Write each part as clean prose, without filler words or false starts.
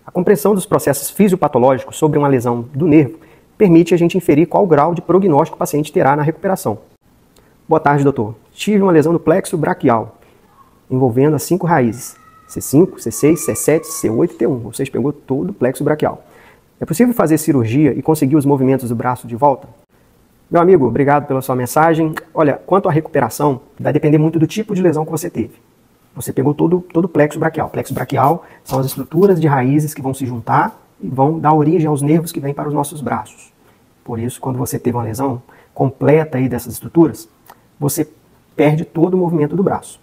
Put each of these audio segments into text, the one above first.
A compreensão dos processos fisiopatológicos sobre uma lesão do nervo permite a gente inferir qual grau de prognóstico o paciente terá na recuperação. Boa tarde, doutor. Tive uma lesão no plexo braquial, envolvendo as 5 raízes, C5, C6, C7, C8 e T1. Ou seja, pegou todo o plexo braquial. É possível fazer cirurgia e conseguir os movimentos do braço de volta? Meu amigo, obrigado pela sua mensagem. Olha, quanto à recuperação, vai depender muito do tipo de lesão que você teve. Você pegou todo o plexo braquial. Plexo braquial são as estruturas de raízes que vão se juntar e vão dar origem aos nervos que vêm para os nossos braços. Por isso, quando você teve uma lesão completa aí dessas estruturas, você perde todo o movimento do braço.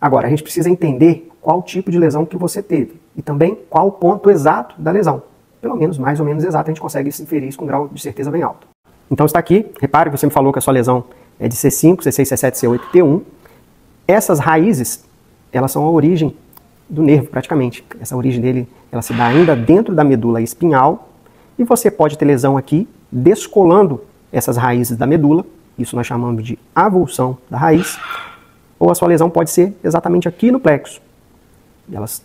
Agora, a gente precisa entender qual tipo de lesão que você teve e também qual o ponto exato da lesão. Pelo menos, mais ou menos exato, a gente consegue inferir isso com um grau de certeza bem alto. Então está aqui, repare que você me falou que a sua lesão é de C5, C6, C7, C8 e T1. Essas raízes, elas são a origem do nervo praticamente. Essa origem dele, ela se dá ainda dentro da medula espinhal e você pode ter lesão aqui descolando essas raízes da medula, isso nós chamamos de avulsão da raiz, ou a sua lesão pode ser exatamente aqui no plexo. E elas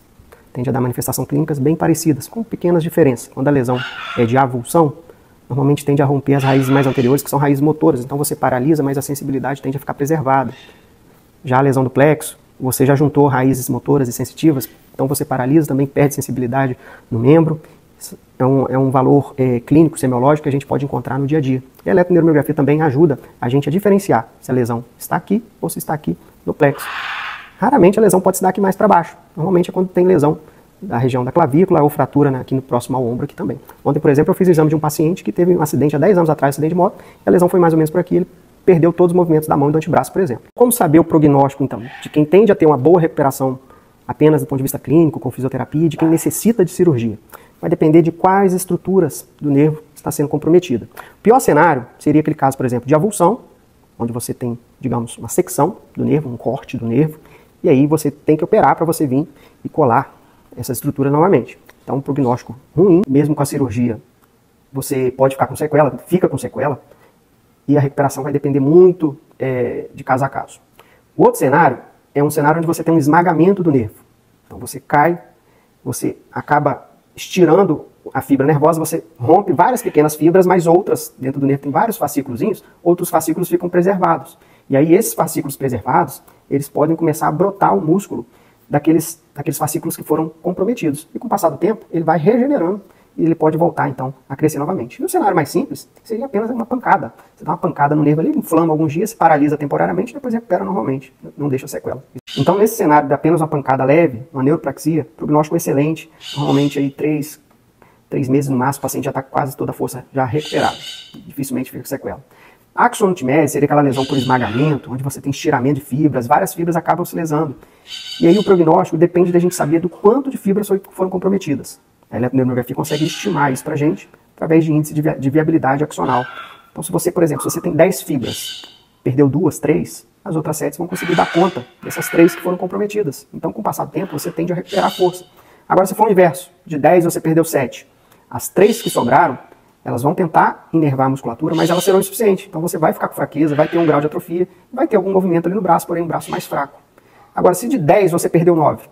tendem a dar manifestações clínicas bem parecidas, com pequenas diferenças. Quando a lesão é de avulsão, normalmente tende a romper as raízes mais anteriores, que são raízes motoras, então você paralisa, mas a sensibilidade tende a ficar preservada. Já a lesão do plexo, você já juntou raízes motoras e sensitivas, então você paralisa, também perde sensibilidade no membro. É um valor clínico, semiológico, que a gente pode encontrar no dia a dia. E a eletroneuromiografia também ajuda a gente a diferenciar se a lesão está aqui ou se está aqui no plexo. Raramente a lesão pode se dar aqui mais para baixo. Normalmente é quando tem lesão da região da clavícula ou fratura aqui no próximo ao ombro aqui também. Ontem, por exemplo, eu fiz o exame de um paciente que teve um acidente há 10 anos atrás, acidente de moto, e a lesão foi mais ou menos por aqui, ele perdeu todos os movimentos da mão e do antebraço, por exemplo. Como saber o prognóstico, então, de quem tende a ter uma boa recuperação apenas do ponto de vista clínico, com fisioterapia, de quem necessita de cirurgia? Vai depender de quais estruturas do nervo está sendo comprometida. O pior cenário seria aquele caso, por exemplo, de avulsão, onde você tem, digamos, uma secção do nervo, um corte do nervo, e aí você tem que operar para você vir e colar essa estrutura novamente. Então, um prognóstico ruim, mesmo com a cirurgia, você pode ficar com sequela, fica com sequela, e a recuperação vai depender muito de caso a caso. O outro cenário é um cenário onde você tem um esmagamento do nervo. Então, você cai, você acaba estirando a fibra nervosa, você rompe várias pequenas fibras, mas outras, dentro do nervo tem vários fascículozinhos, outros fascículos ficam preservados. E aí esses fascículos preservados, eles podem começar a brotar o músculo daqueles fascículos que foram comprometidos. E com o passar do tempo, ele vai regenerando e ele pode voltar, então, a crescer novamente. E o cenário mais simples seria apenas uma pancada. Você dá uma pancada no nervo ali, inflama alguns dias, paralisa temporariamente, depois recupera normalmente, não deixa sequela. Então, nesse cenário de apenas uma pancada leve, uma neuropraxia, prognóstico excelente, normalmente aí 3 meses no máximo, o paciente já está com quase toda a força já recuperado. Dificilmente fica com sequela. A axonotimese seria aquela lesão por esmagamento, onde você tem estiramento de fibras, várias fibras acabam se lesando. E aí o prognóstico depende da gente saber do quanto de fibras foram comprometidas. A eletroneuromiografia consegue estimar isso para a gente através de índice de viabilidade axonal. Então, se você, por exemplo, se você tem 10 fibras, perdeu 2, 3, as outras 7 vão conseguir dar conta dessas 3 que foram comprometidas. Então, com o passar do tempo, você tende a recuperar a força. Agora, se for o inverso, de 10 você perdeu 7, as 3 que sobraram, elas vão tentar inervar a musculatura, mas elas serão insuficientes. Então, você vai ficar com fraqueza, vai ter um grau de atrofia, vai ter algum movimento ali no braço, porém um braço mais fraco. Agora, se de 10 você perdeu 9,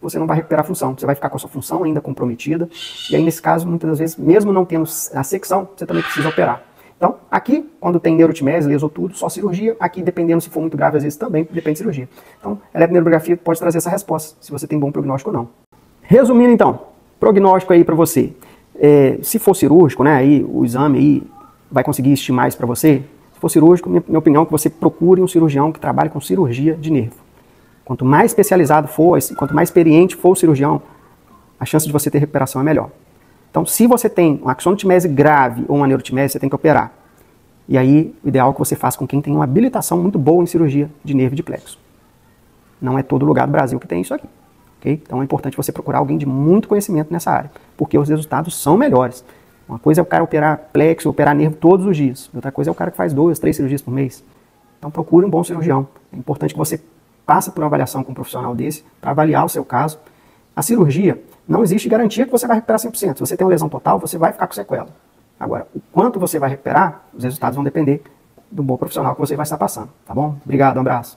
você não vai recuperar a função, você vai ficar com a sua função ainda comprometida, e aí nesse caso, muitas das vezes, mesmo não tendo a secção, você também precisa operar. Então, aqui, quando tem neurotimese, lesou tudo, só cirurgia, aqui, dependendo se for muito grave, às vezes também depende de cirurgia. Então, a eletroneuromiografia pode trazer essa resposta, se você tem bom prognóstico ou não. Resumindo então, prognóstico aí para você, se for cirúrgico, né, aí o exame aí vai conseguir estimar isso para você. Se for cirúrgico, minha opinião é que você procure um cirurgião que trabalhe com cirurgia de nervo. Quanto mais especializado for, quanto mais experiente for o cirurgião, a chance de você ter recuperação é melhor. Então, se você tem uma axonotimese grave ou uma neurotimese, você tem que operar. E aí, o ideal é que você faça com quem tem uma habilitação muito boa em cirurgia de nervo e de plexo. Não é todo lugar do Brasil que tem isso aqui. Okay? Então, é importante você procurar alguém de muito conhecimento nessa área, porque os resultados são melhores. Uma coisa é o cara operar plexo, operar nervo todos os dias. Outra coisa é o cara que faz 2, 3 cirurgias por mês. Então, procure um bom cirurgião. É importante que você passe por uma avaliação com um profissional desse, para avaliar o seu caso. A cirurgia, não existe garantia que você vai recuperar 100%. Se você tem uma lesão total, você vai ficar com sequela. Agora, o quanto você vai recuperar, os resultados vão depender do bom profissional que você vai estar passando. Tá bom? Obrigado, um abraço.